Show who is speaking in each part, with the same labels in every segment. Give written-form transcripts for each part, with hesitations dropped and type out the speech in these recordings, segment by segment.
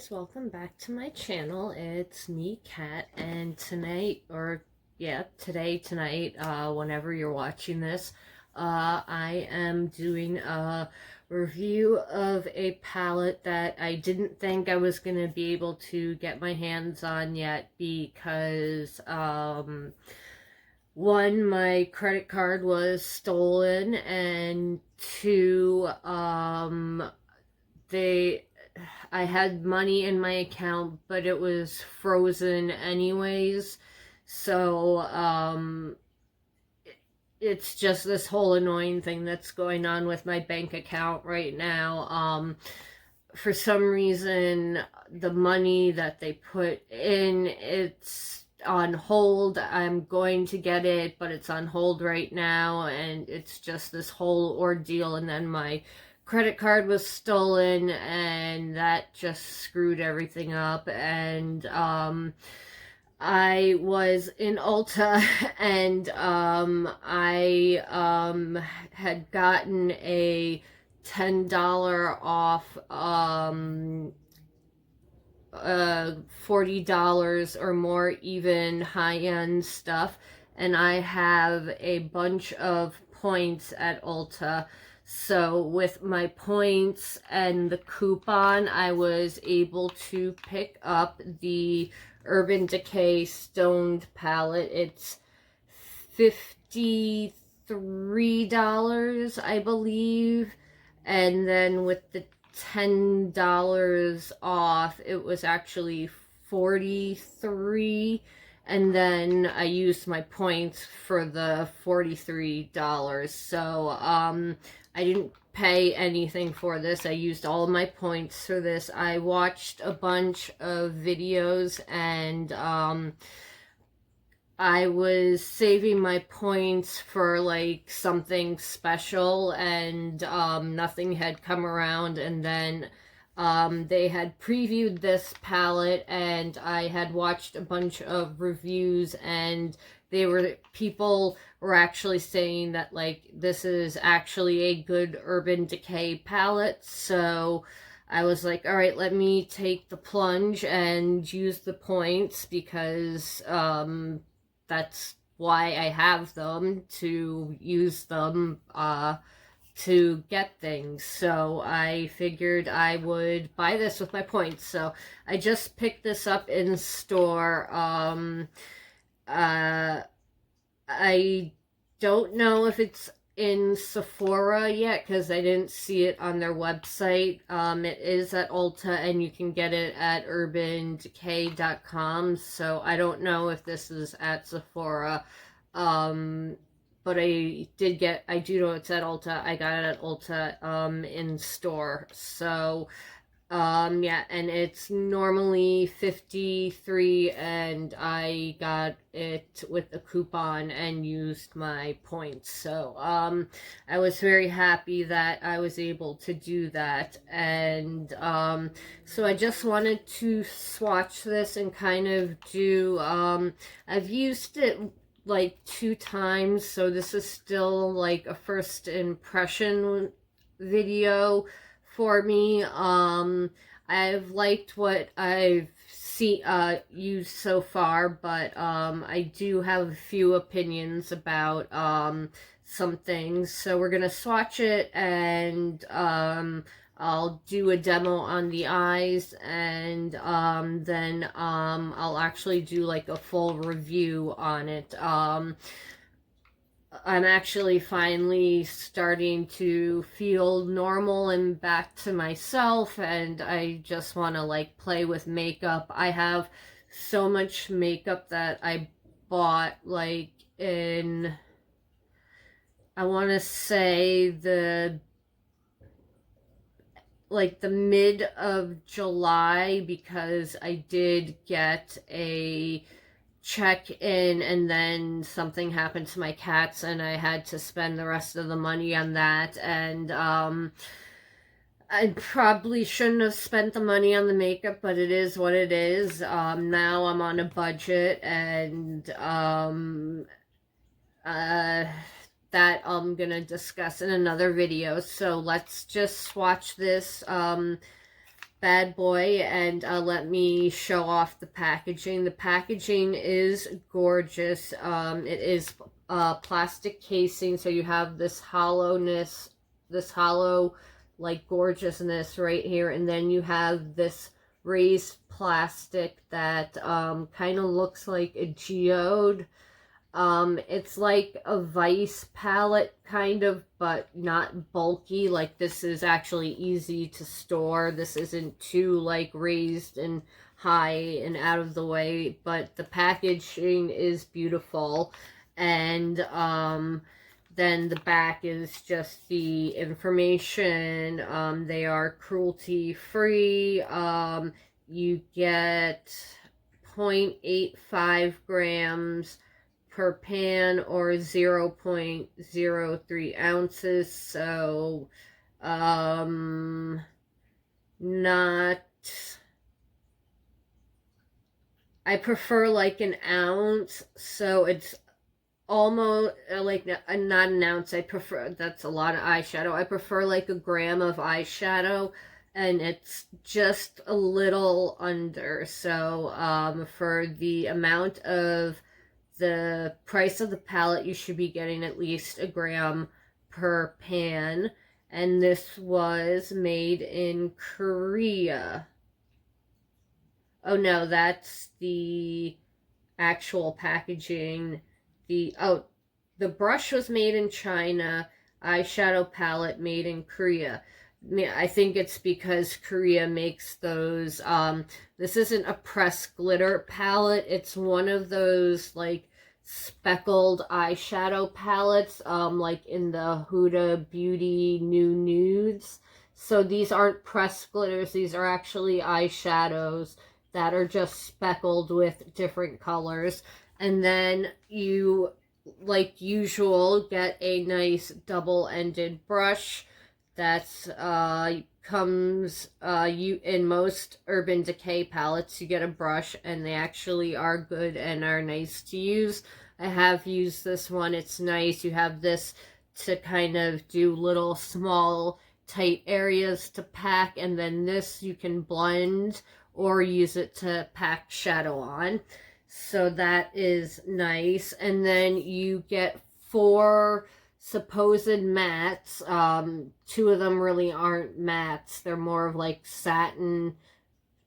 Speaker 1: guys, welcome back to my channel. It's me, Kat, and tonight, tonight, whenever you're watching this, I am doing a review of a palette that I didn't think I was going to be able to get my hands on yet because, one, my credit card was stolen, and two, I had money in my account, but it was frozen anyways. So, it's just this whole annoying thing that's going on with my bank account right now. For some reason, the money that they put in, it's on hold. I'm going to get it, but it's on hold right now, and it's just this whole ordeal. And then my credit card was stolen, and that just screwed everything up. And I was in Ulta, and I had gotten a $10 off $40 or more even high-end stuff, and I have a bunch of points at Ulta. So with my points and the coupon, I was able to pick up the Urban Decay Stoned palette. It's $53, I believe, and then with the $10 off, it was actually $43, and then I used my points for the $43. So I didn't pay anything for this. I used all of my points for this. I watched a bunch of videos, and I was saving my points for like something special, and nothing had come around. And then they had previewed this palette, and I had watched a bunch of reviews, and people were actually saying that like this is actually a good Urban Decay palette. So I was like, all right, let me take the plunge and use the points, because that's why I have them, to use them to get things. So I figured I would buy this with my points. So I just picked this up in store. I don't know if it's in Sephora yet, because I didn't see it on their website. It is at Ulta, and you can get it at urbandecay.com. So I don't know if this is at Sephora. But I do know it's at Ulta. I got it at Ulta in store. So yeah, and it's normally $53, and I got it with a coupon and used my points. So I was very happy that I was able to do that. And so I just wanted to swatch this and kind of do I've used it like 2 times, so this is still like a first impression video for me. I've liked what I've used so far, but I do have a few opinions about some things. So we're gonna swatch it, and I'll do a demo on the eyes, and then I'll actually do like a full review on it. I'm actually finally starting to feel normal and back to myself, and I just want to like play with makeup. I have so much makeup that I bought like in, I want to say the mid of July, because I did get a check in, and then something happened to my cats, and I had to spend the rest of the money on that. And I probably shouldn't have spent the money on the makeup, but it is what it is. Now I'm on a budget, and that I'm gonna discuss in another video. So let's just swatch this. bad boy, and let me show off the packaging. The packaging is gorgeous. It is plastic casing, so you have this hollowness, this hollow like gorgeousness right here, and then you have this raised plastic that kind of looks like a geode. It's like a Vice palette kind of, but not bulky. Like this is actually easy to store. This isn't too like raised and high and out of the way, but the packaging is beautiful. And then the back is just the information. They are cruelty free. You get 0.85 grams per pan or 0.03 ounces, so not, I prefer like an ounce, so it's almost like not an ounce. I prefer, that's a lot of eyeshadow. I prefer like a gram of eyeshadow, and it's just a little under. So for the amount of the price of the palette, you should be getting at least a gram per pan. And this was made in Korea. Oh no, that's the actual packaging. The brush was made in China, eyeshadow palette made in Korea. I think it's because Korea makes those, this isn't a pressed glitter palette, it's one of those like speckled eyeshadow palettes, like in the Huda Beauty New Nudes. So these aren't pressed glitters, these are actually eyeshadows that are just speckled with different colors. And then you, like usual, get a nice double-ended brush. That's comes you in most Urban Decay palettes. You get a brush, and they actually are good and are nice to use. I have used this one. It's nice. You have this to kind of do little small tight areas to pack, and then this you can blend or use it to pack shadow on. So that is nice. And then you get 4 supposed mattes. 2 of them really aren't mattes. They're more of like satin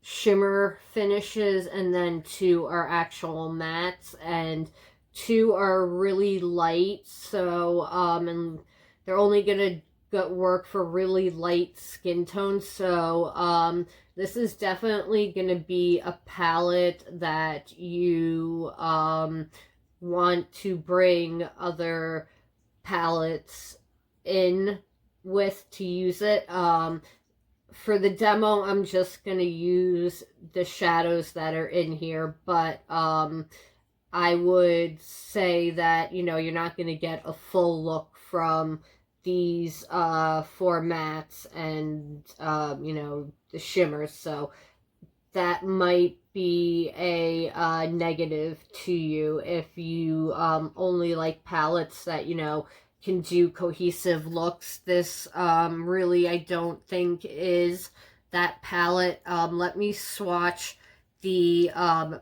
Speaker 1: shimmer finishes, and then 2 are actual mattes, and 2 are really light. So and they're only gonna work for really light skin tones. So this is definitely gonna be a palette that you want to bring other palettes in with to use it. For the demo, I'm just gonna use the shadows that are in here, but I would say that, you know, you're not gonna get a full look from these 4 mattes and you know, the shimmers, so that might be a negative to you if you only like palettes that, you know, can do cohesive looks. This really, I don't think is that palette. Let me swatch the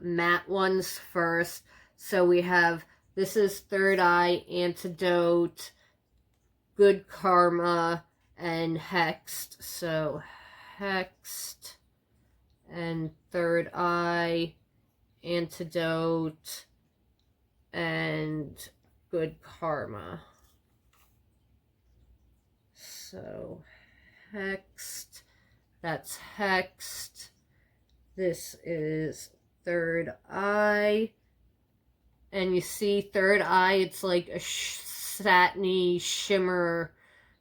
Speaker 1: matte ones first. So we have, this is Third Eye, Antidote, Good Karma, and Hexed. So Hexed and Third Eye, Antidote, and Good Karma. So Hexed, that's Hexed. This is Third Eye. And you see Third Eye, it's like a satiny shimmer,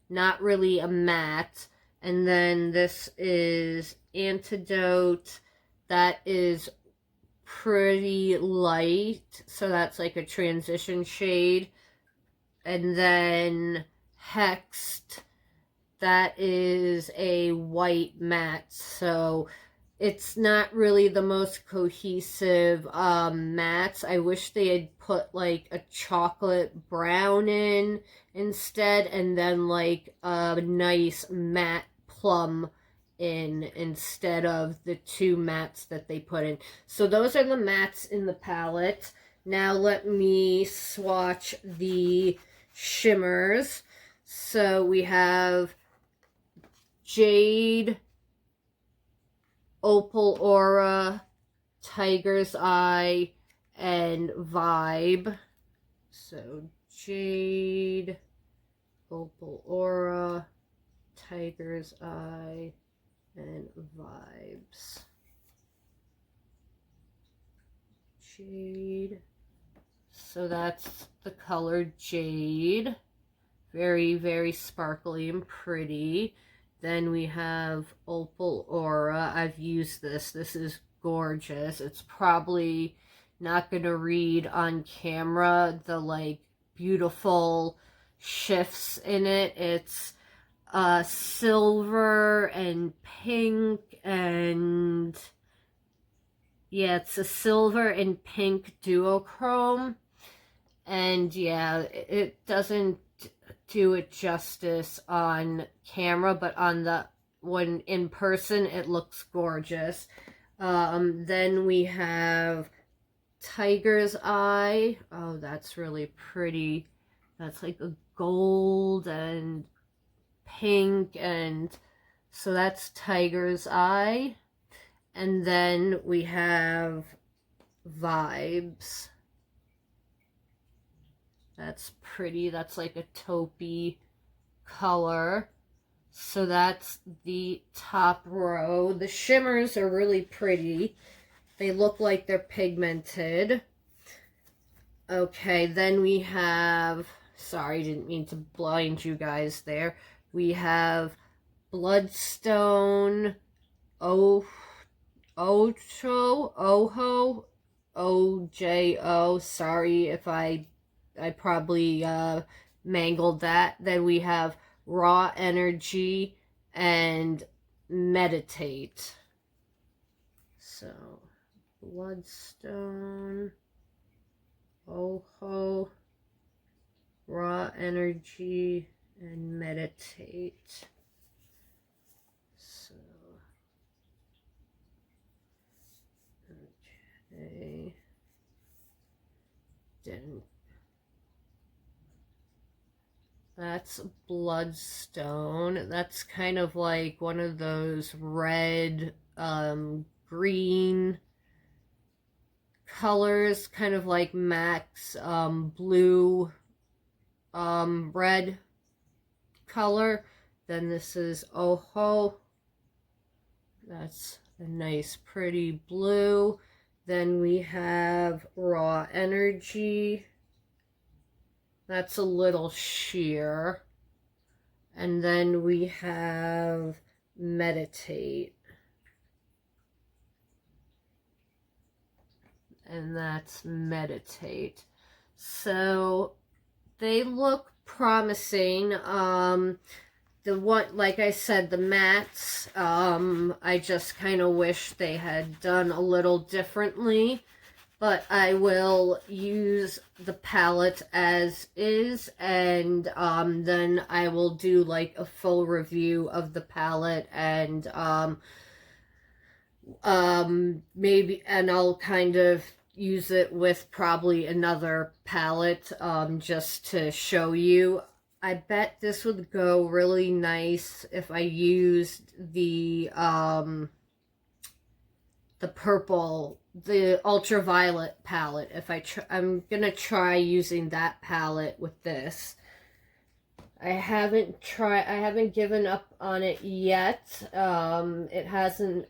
Speaker 1: not really a matte. And then this is Antidote. That is pretty light, so that's like a transition shade. And then Hexed, that is a white matte, so it's not really the most cohesive mattes. I wish they had put like a chocolate brown in instead, and then like a nice matte plum in instead of the 2 mattes that they put in. So those are the mattes in the palette. Now let me swatch the shimmers. So we have Jade, Opal Aura, Tiger's Eye, and Vibe. So Jade, Opal Aura, Tiger's Eye, and Vibes. Jade. So that's the color Jade. Very, very sparkly and pretty. Then we have Opal Aura. I've used this. This is gorgeous. It's probably not going to read on camera the like beautiful shifts in it. It's silver and pink, and yeah, it's a silver and pink duochrome. And yeah, it doesn't do it justice on camera, but on the when in person it looks gorgeous. Then we have Tiger's Eye. Oh, that's really pretty. That's like a gold and pink, and so that's Tiger's Eye. And then we have Vibes. That's pretty. That's like a taupey color. So that's the top row. The shimmers are really pretty. They look like they're pigmented. Okay, then we have, sorry, didn't mean to blind you guys there. We have Bloodstone, Ojo, Ojo. Sorry if I probably mangled that. Then we have Raw Energy and Meditate. So, Bloodstone, Ojo, Raw Energy, and Meditate. So, okay. Then that's Bloodstone. That's kind of like one of those red, green colors, kind of like Mac's blue, red color. Then this is Ojo. That's a nice, pretty blue. Then we have Raw Energy. That's a little sheer. And then we have Meditate. And that's Meditate. So they look promising. The one, like I said, the mattes, I just kind of wish they had done a little differently. But I will use the palette as is, and then I will do like a full review of the palette, and maybe, and I'll kind of use it with probably another palette just to show you. I bet this would go really nice if I used the purple, the ultraviolet palette. If I'm gonna try using that palette with this. I haven't given up on it yet. It hasn't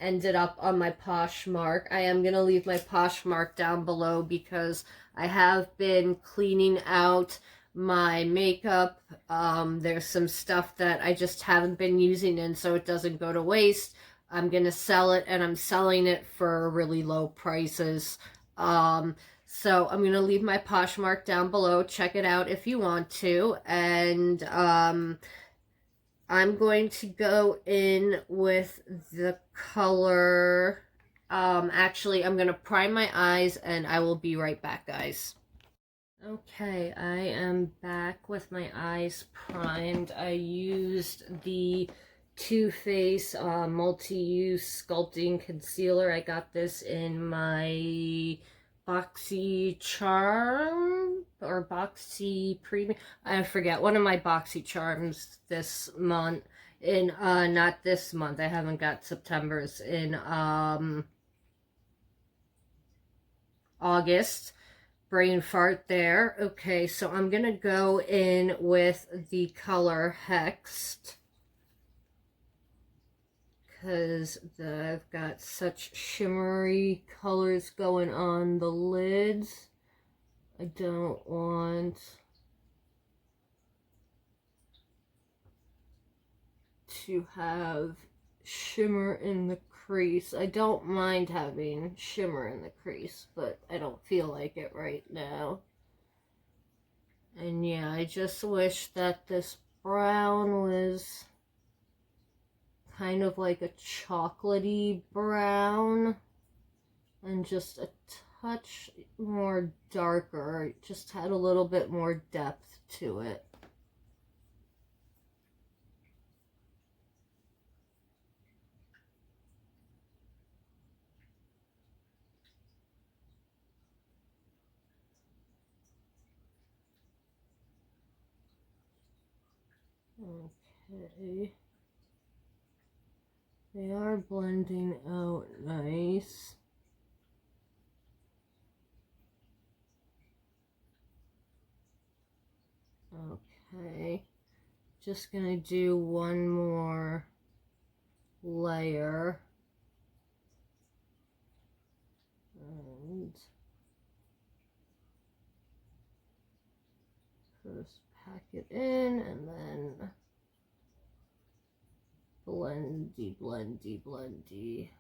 Speaker 1: ended up on my Poshmark. I am gonna leave my Poshmark down below because I have been cleaning out my makeup. There's some stuff that I just haven't been using, and so it doesn't go to waste. I'm gonna sell it, and I'm selling it for really low prices. So I'm gonna leave my Poshmark down below. Check it out if you want to. And I'm going to go in with the color. Actually, I'm gonna prime my eyes, and I will be right back, guys. Okay, I am back with my eyes primed. I used the Too Faced multi-use sculpting concealer. I got this in my Boxy Charm or Boxy Premium. I forget, one of my Boxy Charms this month. In not this month. I haven't got September's in August. Brain fart there. Okay, so I'm gonna go in with the color Hexed, because I've got such shimmery colors going on the lids. I don't want to have shimmer in the crease. I don't mind having shimmer in the crease, but I don't feel like it right now. And yeah, I just wish that this brown was kind of like a chocolatey brown and just a touch more darker. It just had a little bit more depth to it. Okay. They are blending out nice. Okay. Just gonna do one more layer. And first pack it in and then blendy, blendy, blendy.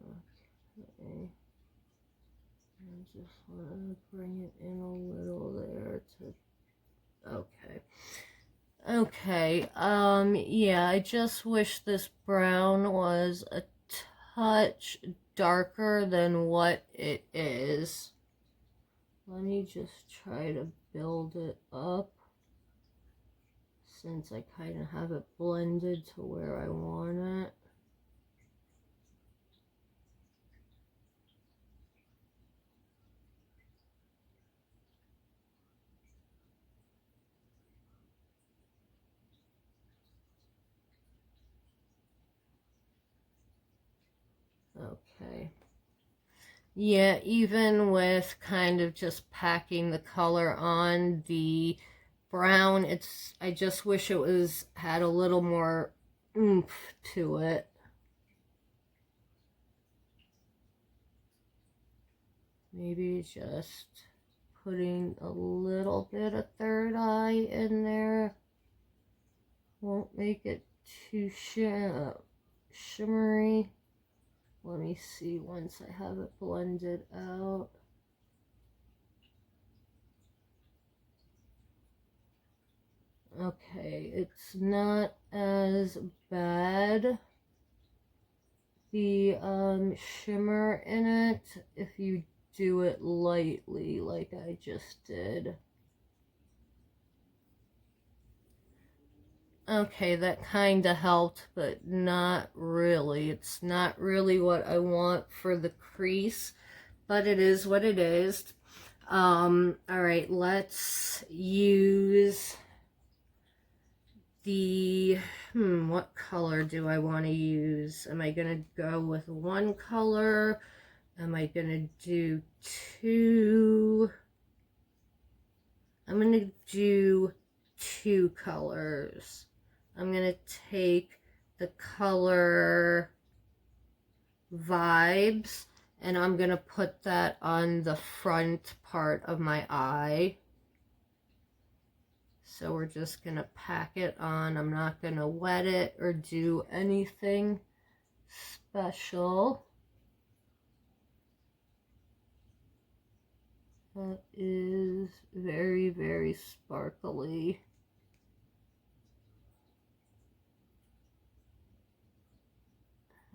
Speaker 1: Okay. I just want to bring it in a little there to, okay. Okay, yeah, I just wish this brown was a touch darker than what it is. Let me just try to build it up since I kind of have it blended to where I want it. Okay. Yeah, even with kind of just packing the color on the brown, I just wish it had a little more oomph to it. Maybe just putting a little bit of third eye in there won't make it too shimmery. Let me see once I have it blended out. Okay, it's not as bad, the shimmer in it, if you do it lightly like I just did. Okay, that kind of helped, but not really. It's not really what I want for the crease, but it is what it is. All right, let's use the, what color do I want to use? Am I going to go with one color? Am I going to do two? I'm going to do two colors. I'm going to take the color Vibes and I'm going to put that on the front part of my eye. So we're just going to pack it on. I'm not going to wet it or do anything special. That is very, very sparkly.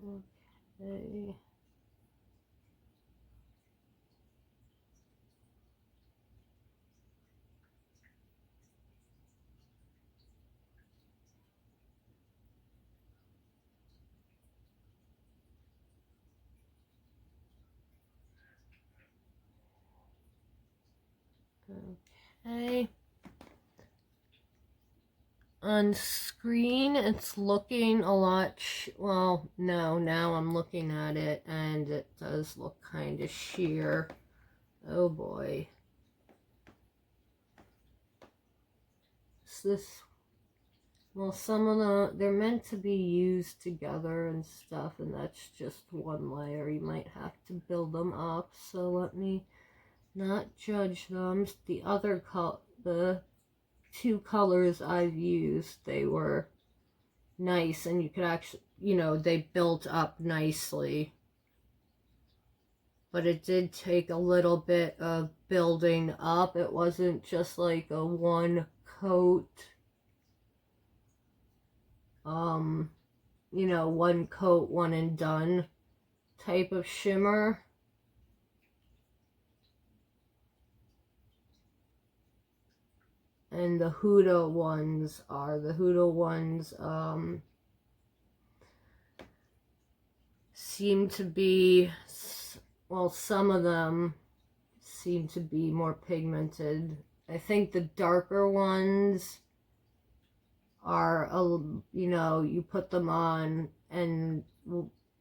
Speaker 1: Okay. Okay. On screen, it's looking a lot, well, no, now I'm looking at it, and it does look kind of sheer. Oh boy. Is this, well, some of they're meant to be used together and stuff, and that's just one layer. You might have to build them up, so let me not judge them. The other the two colors I've used, they were nice, and you could actually, you know, they built up nicely. But it did take a little bit of building up. It wasn't just like a one coat, you know, one coat, one and done type of shimmer. And the Huda ones seem to be, well, some of them seem to be more pigmented. I think the darker ones are, you know, you put them on and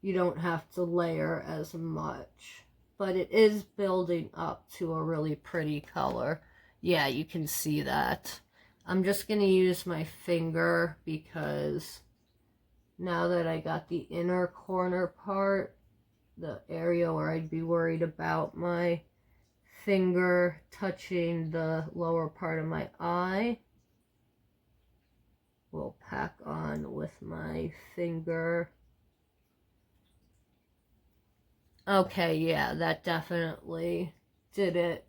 Speaker 1: you don't have to layer as much. But it is building up to a really pretty color. Yeah, you can see that. I'm just going to use my finger because now that I got the inner corner part, the area where I'd be worried about my finger touching the lower part of my eye, we'll pack on with my finger. Okay, yeah, that definitely did it.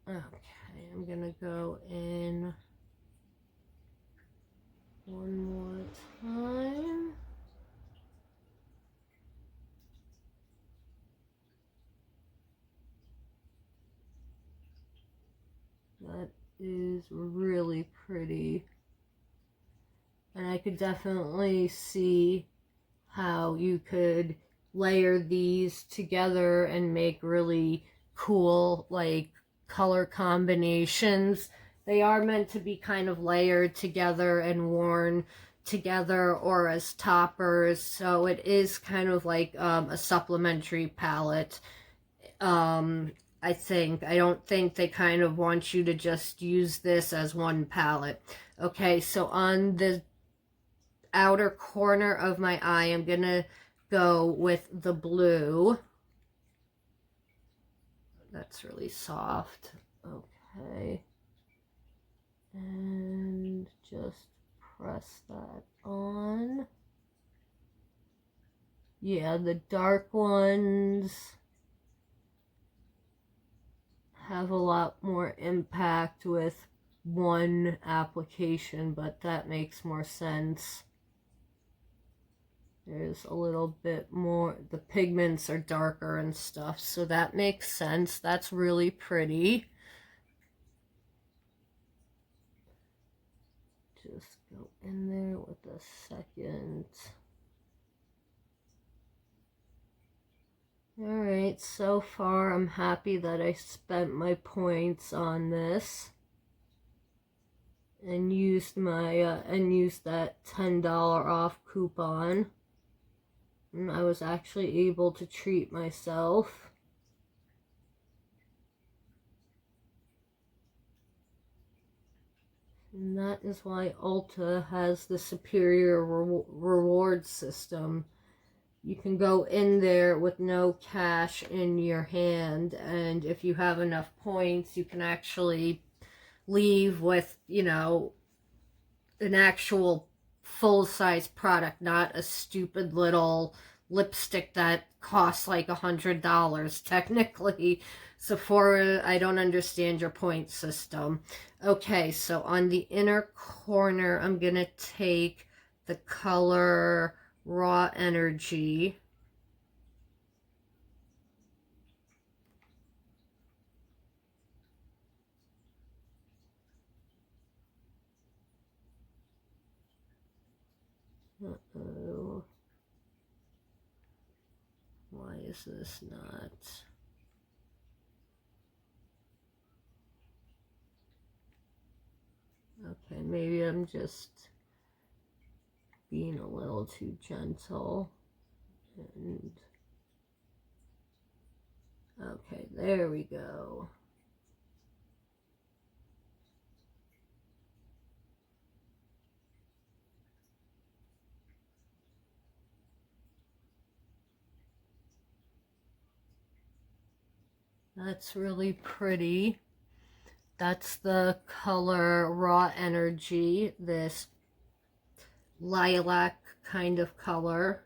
Speaker 1: Okay, I'm gonna go in one more time. That is really pretty. And I could definitely see how you could layer these together and make really cool, like, color combinations. They are meant to be kind of layered together and worn together or as toppers, so it is kind of like a supplementary palette. I think. I don't think they kind of want you to just use this as one palette. Okay, so on the outer corner of my eye, I'm gonna go with the blue. That's really soft. Okay. And just press that on. Yeah, the dark ones have a lot more impact with one application, but that makes more sense. There's a little bit more, the pigments are darker and stuff, so that makes sense. That's really pretty. Just go in there with a second. Alright, so far I'm happy that I spent my points on this and used my used that $10 off coupon. And I was actually able to treat myself. And that is why Ulta has the superior reward system. You can go in there with no cash in your hand, and if you have enough points, you can actually leave with, you know, an actual full-size product, not a stupid little, lipstick that costs like $100 technically. Sephora, I don't understand your point system. Okay, so on the inner corner, I'm going to take the color Raw Energy. Uh-oh. Why is this not? Okay, maybe I'm just being a little too gentle. And okay, there we go. That's really pretty. That's the color Raw Energy, this lilac kind of color.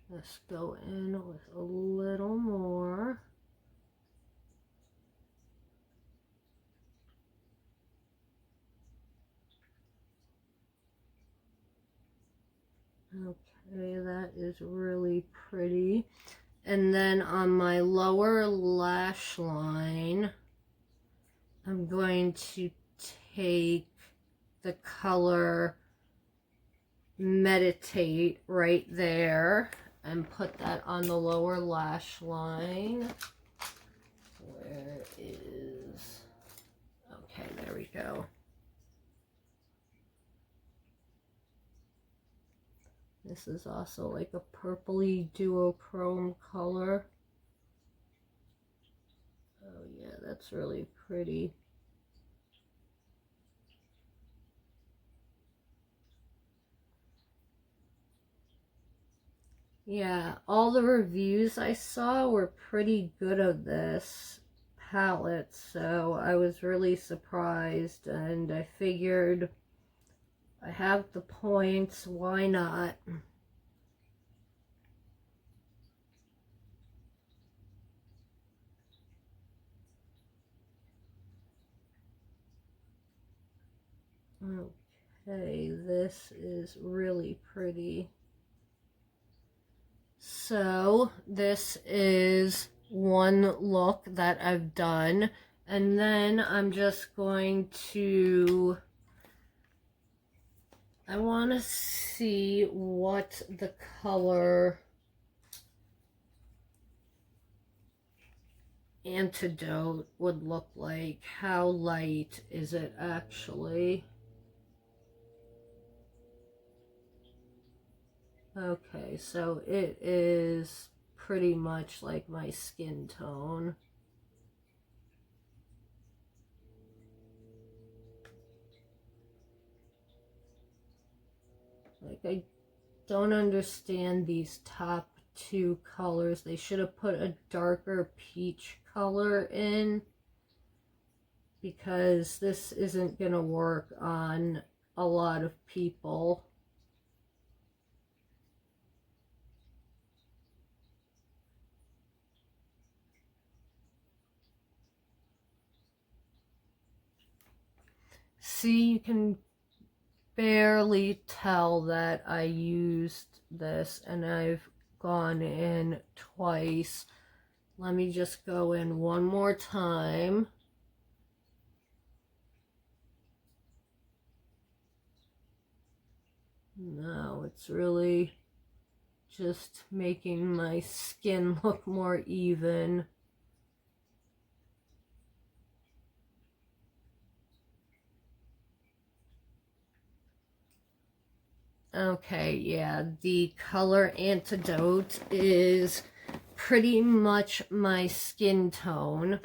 Speaker 1: Let's go in with a little more. Okay, that is really pretty. And then on my lower lash line, I'm going to take the color Meditate right there and put that on the lower lash line. Where is... Okay, there we go. This is also like a purpley duochrome color. Oh yeah, that's really pretty. Yeah, all the reviews I saw were pretty good of this palette, so I was really surprised, and I figured I have the points, why not? Okay, this is really pretty. So this is one look that I've done, and then I'm just going to, I want to see what the color Antidote would look like. How light is it actually? Okay, so it is pretty much like my skin tone. Like, I don't understand these top two colors. They should have put a darker peach color in, because this isn't gonna work on a lot of people. See, you can barely tell that I used this, and I've gone in twice. Let me just go in one more time. No, it's really just making my skin look more even. Okay, yeah, the color Antidote is pretty much my skin tone.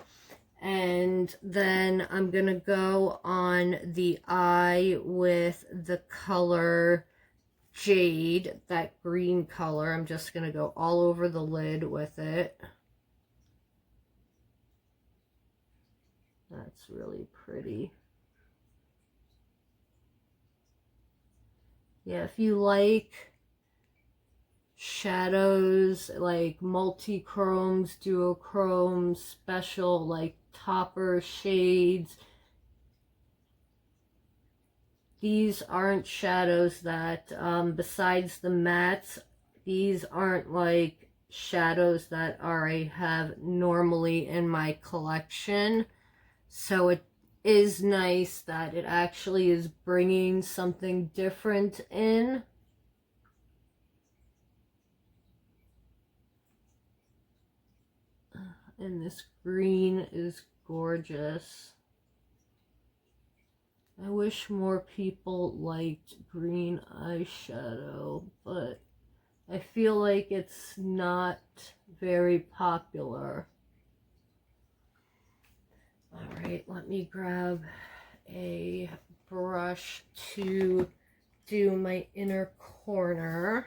Speaker 1: And then I'm gonna go on the eye with the color Jade, that green color. I'm just gonna go all over the lid with it. That's really pretty. Yeah, if you like shadows, like multi-chromes, duochromes, special like topper shades. These aren't shadows that, besides the mattes, these aren't like shadows that I have normally in my collection. So it is nice that it actually is bringing something different in. And this green is gorgeous. I wish more people liked green eyeshadow, but I feel like it's not very popular. Alright, let me grab a brush to do my inner corner.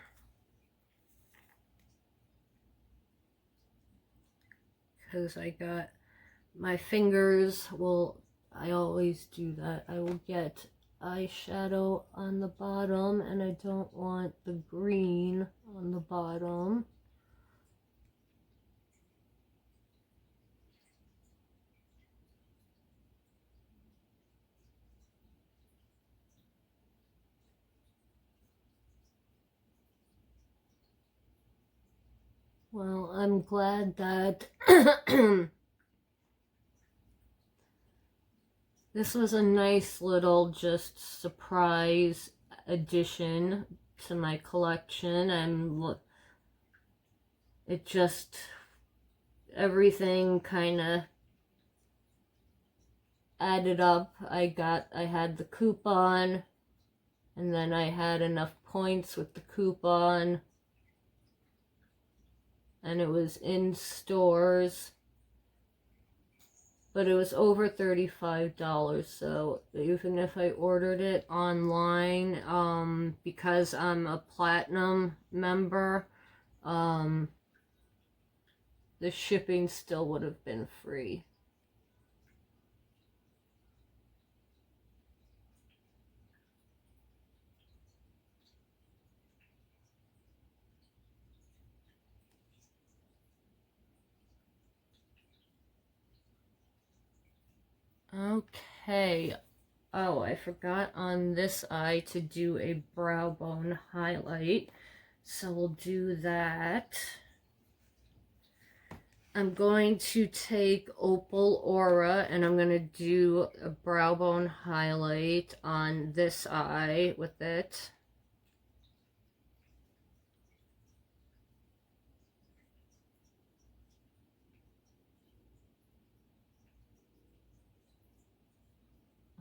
Speaker 1: Because I got my fingers I always do that. I will get eyeshadow on the bottom, and I don't want the green on the bottom. Well, I'm glad that this was a nice little just surprise addition to my collection, and it just, everything kind of added up. I had the coupon, and then I had enough points with the coupon, and it was in stores, but it was over $35. So even if I ordered it online, because I'm a platinum member, the shipping still would have been free. Okay. Oh, I forgot on this eye to do a brow bone highlight. So we'll do that. I'm going to take Opal Aura, and I'm going to do a brow bone highlight on this eye with it.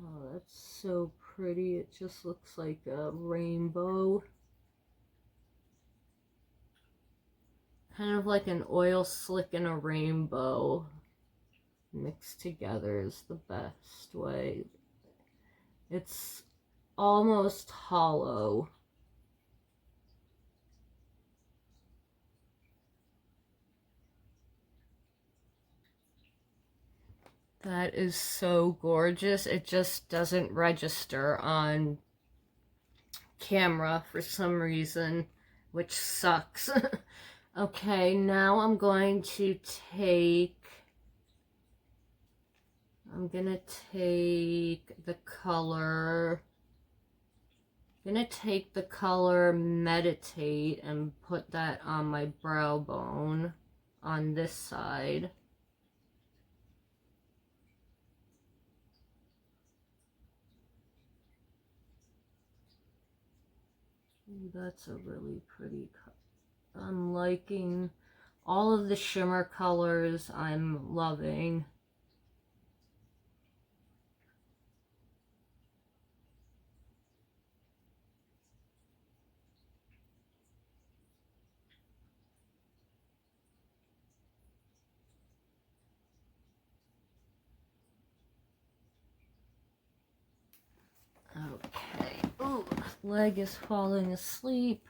Speaker 1: Oh, that's so pretty. It just looks like a rainbow. Kind of like an oil slick and a rainbow mixed together is the best way. It's almost hollow. That is so gorgeous. It just doesn't register on camera for some reason, which sucks. Okay, now I'm going to take the color, Meditate, and put that on my brow bone on this side. That's a really pretty color. I'm liking all of the shimmer colors. I'm loving. Okay. Oh, leg is falling asleep.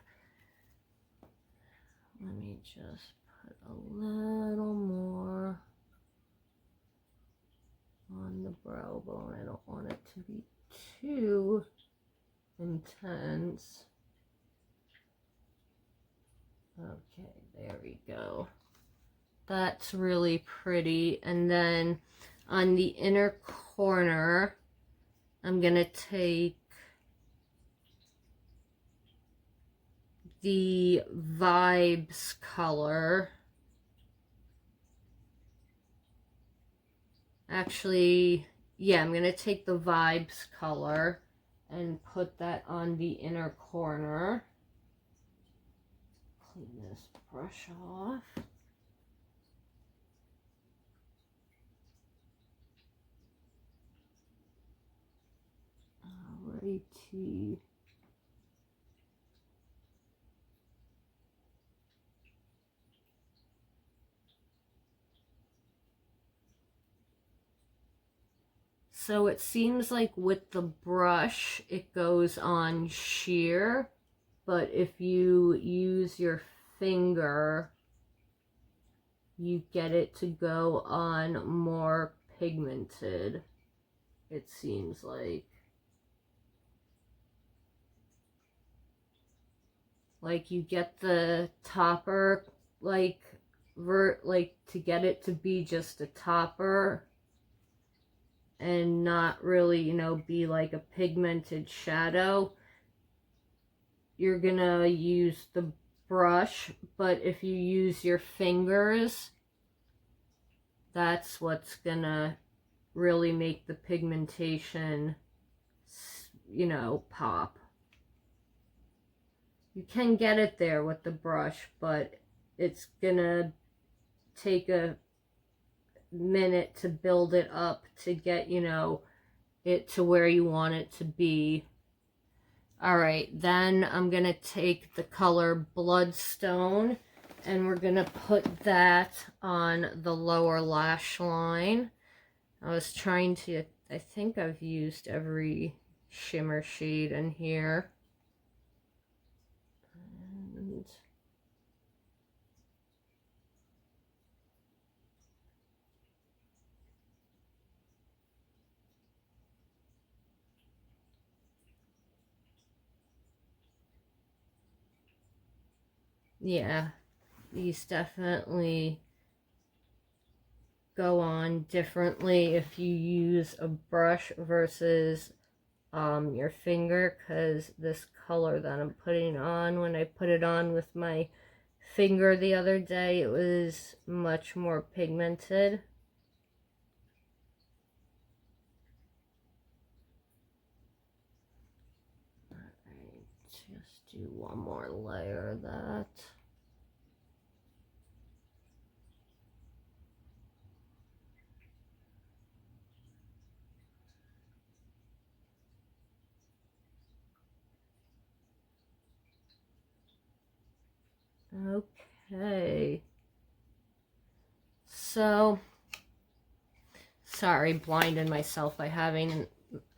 Speaker 1: Let me just put a little more on the brow bone. I don't want it to be too intense. Okay, there we go. That's really pretty. And then on the inner corner, I'm going to take the Vibes color. Actually, yeah, I'm going to take the Vibes color and put that on the inner corner. Clean this brush off. Alrighty. So it seems like with the brush, it goes on sheer, but if you use your finger, you get it to go on more pigmented, it seems like. Like you get the topper, like to get it to be just a topper and not really, you know, be like a pigmented shadow, you're gonna use the brush. But if you use your fingers, that's what's gonna really make the pigmentation, you know, pop. You can get it there with the brush, but it's gonna take a minute to build it up to get, you know, it to where you want it to be. All right, then I'm gonna take the color Bloodstone and we're gonna put that on the lower lash line. I was trying to, I think I've used every shimmer shade in here. And yeah, these definitely go on differently if you use a brush versus your finger, because this color that I'm putting on, when I put it on with my finger the other day, it was much more pigmented. Alright, just do one more layer of that. Okay, so sorry, blinded myself by having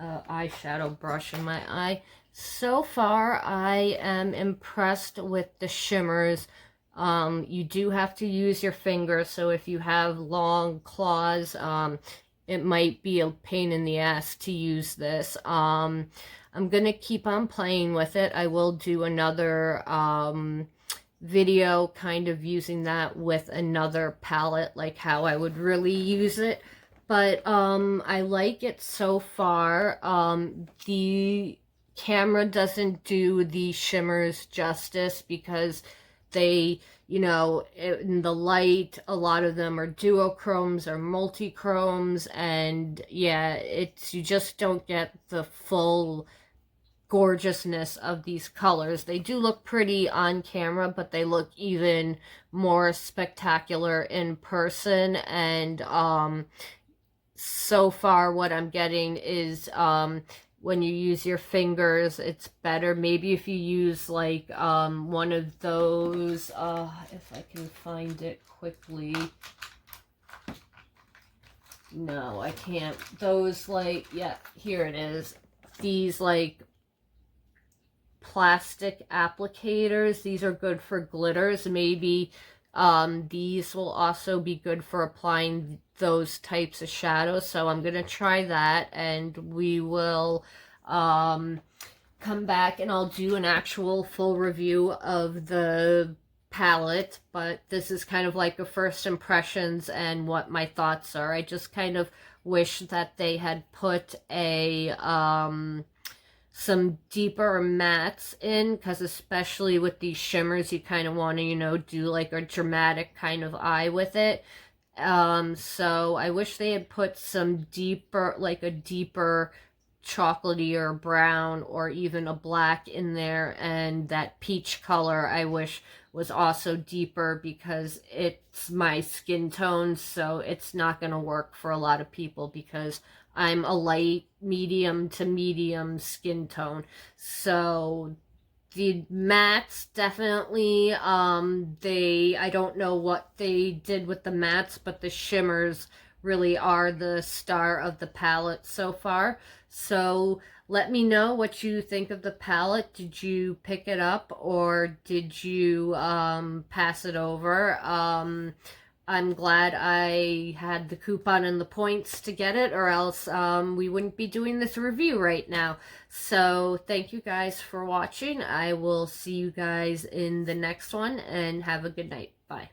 Speaker 1: an eyeshadow brush in my eye. So far, I am impressed with the shimmers. You do have to use your fingers, so if you have long claws, it might be a pain in the ass to use this. I'm gonna keep on playing with it. I will do another video kind of using that with another palette, like how I would really use it. But I like it so far. The camera doesn't do the shimmers justice because they, you know, in the light, a lot of them are duochromes or multichromes, and yeah, it's, you just don't get the full gorgeousness of these colors. They do look pretty on camera, but they look even more spectacular in person. And so far what I'm getting is when you use your fingers, it's better. Maybe if you use like one of those, if I can find it quickly. No, I can't. Those, like, yeah, here it is. These like plastic applicators, these are good for glitters. Maybe these will also be good for applying those types of shadows. So I'm gonna try that, and we will come back and I'll do an actual full review of the palette, but this is kind of like a first impressions and what my thoughts are. I just kind of wish that they had put a some deeper mattes in, because especially with these shimmers, you kind of want to, you know, do like a dramatic kind of eye with it. So I wish they had put some deeper, like a deeper chocolatey or brown or even a black in there, and that peach color I wish was also deeper, because it's my skin tone, so it's not going to work for a lot of people because I'm a light medium to medium skin tone. So the mattes definitely, I don't know what they did with the mattes, but the shimmers really are the star of the palette so far. So let me know what you think of the palette. Did you pick it up or did you pass it over? I'm glad I had the coupon and the points to get it, or else we wouldn't be doing this review right now. So thank you guys for watching. I will see you guys in the next one, and have a good night. Bye.